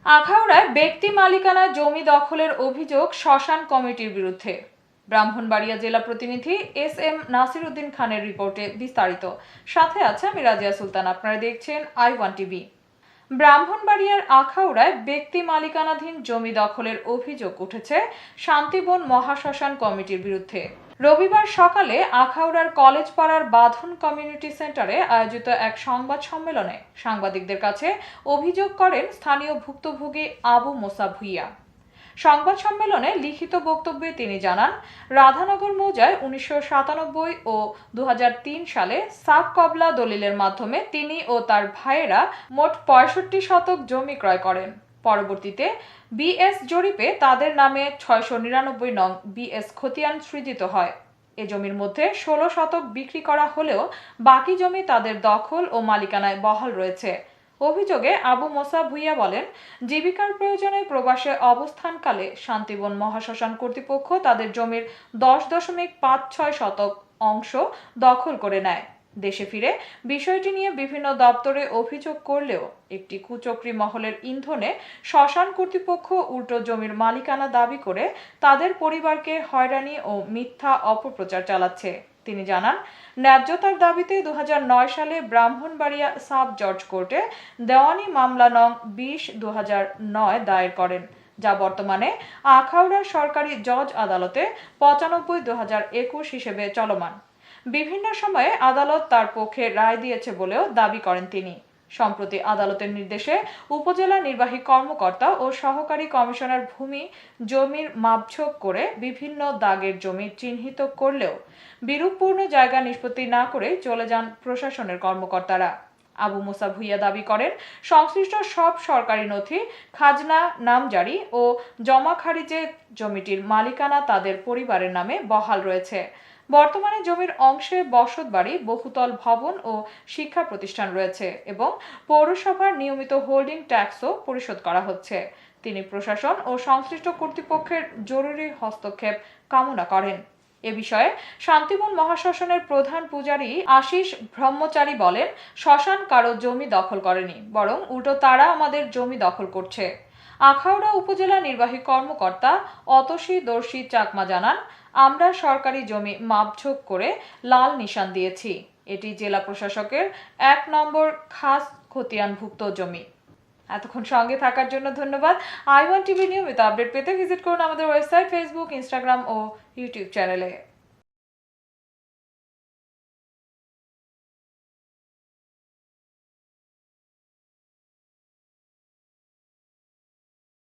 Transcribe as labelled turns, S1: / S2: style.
S1: আখাউড়ায় ব্যক্তি মালিকানা জমি দখলের অভিযোগ শ্মশান কমিটির বিরুদ্ধে। ব্রাহ্মণবাড়িয়া জেলা প্রতিনিধি এস.এম. নাসির উদ্দিন খানের রিপোর্টে বিস্তারিত। সাথে আছে আমি রাজিয়া সুলতান। আপনারা দেখছেন i1 টিভি। ব্রাহ্মণবাড়িয়ার আখাউড়ায় ব্যক্তি মালিকানাধীন জমি দখলের অভিযোগ উঠেছে শান্তিবন মহাশ্মশান কমিটির বিরুদ্ধে। রবিবার সকালে আখাউড়ার কলেজ পাড়ার বাঁধন কমিউনিটি সেন্টারে আয়োজিত এক সংবাদ সম্মেলনে সাংবাদিকদের কাছে অভিযোগ করেন স্থানীয় ভুক্তভোগী আবু মোসা ভুইয়া। সংবাদ সম্মেলনে লিখিত বক্তব্যে তিনি জানান, রাধানগর মৌজায় 1997 ও 2003 সালে সাব কবলা দলিলের মাধ্যমে তিনি ও তার ভাইয়েরা মোট 65 শতক জমি ক্রয় করেন। পরবর্তীতে বিএস জরিপে তাদের নামে 699 নং বিএস খতিয়ান সৃজিত হয়। এ জমির মধ্যে 16 শতক বিক্রি করা হলেও বাকি জমি তাদের দখল ও মালিকানায় বহাল রয়েছে। অভিযোগে আবু মোসা ভুইয়া বলেন, জীবিকার প্রয়োজনে প্রবাসে অবস্থানকালে শান্তিবন মহাশ্মশান কর্তৃপক্ষ তাদের জমির 10.56 শতক অংশ দখল করে নেয়। দেশে ফিরে বিষয়টি নিয়ে বিভিন্ন দপ্তরে অভিযোগ করলেও একটি কুচক্রী মহলের ইন্ধনে শ্মশান কর্তৃপক্ষ উল্টো জমির মালিকানা দাবি করে তাদের পরিবারকে হয়রানি ও মিথ্যা অপপ্রচার চালাচ্ছে। তিনি জানান, ন্যায্যতার দাবিতে 2009 সালে ব্রাহ্মণবাড়িয়া সাব জজ কোর্টে দেওয়ানি মামলা নং 20/2009 দায়ের করেন, যা বর্তমানে আখাউড়া সরকারি জজ আদালতে 95/2021 হিসেবে চলমান। বিভিন্ন সময়ে আদালত তার পক্ষে রায় দিয়েছে বলেও দাবি করেন তিনি। সম্প্রতি আদালতের নির্দেশে উপজেলা নির্বাহী কর্মকর্তা ও সহকারী কমিশনার ভূমি জমির মাপঝোঁক করে বিভিন্ন দাগের জমি চিহ্নিত করলেও বিরূপপূর্ণ জায়গা নিষ্পত্তি না করে চলে যান প্রশাসনের কর্মকর্তারা। আবু মোসা ভুইয়া দাবি করেন, সংশ্লিষ্ট সব সরকারি নথি, খাজনা, নামজারি ও জমা খারিজে জমিটির মালিকানা তাদের পরিবারের নামে বহাল রয়েছে। বর্তমানে জমির অংশে বসতবাড়ি, বহুতল ভবন ও শিক্ষা প্রতিষ্ঠান রয়েছে এবং পৌরসভার নিয়মিত হোল্ডিং ট্যাক্সও পরিশোধ করা হচ্ছে। তিনি প্রশাসন ও সংশ্লিষ্ট কর্তৃপক্ষের জরুরি হস্তক্ষেপ কামনা করেন। এ বিষয়ে শান্তিবন মহাশ্মশানের প্রধান পূজারী আশিস ব্রহ্মচারী বলেন, শ্মশান কারো জমি দখল করেনি, বরং উল্টো তারা আমাদের জমি দখল করছে। আখাউড়া উপজেলা নির্বাহী কর্মকর্তা অতসী দর্শী চাকমা জানান, আমরা সরকারি জমি মাপঝোঁক করে লাল নিশান দিয়েছি। এটি জেলা প্রশাসকের 1 নম্বর খাস খতিয়ানভুক্ত জমি। এতক্ষণ সঙ্গে থাকার জন্য ধন্যবাদ। i1 টিভি নিয়মিত আপডেট পেতে ভিজিট করুন আমাদের ওয়েবসাইট, ফেসবুক, ইনস্টাগ্রাম ও ইউটিউব চ্যানেলে।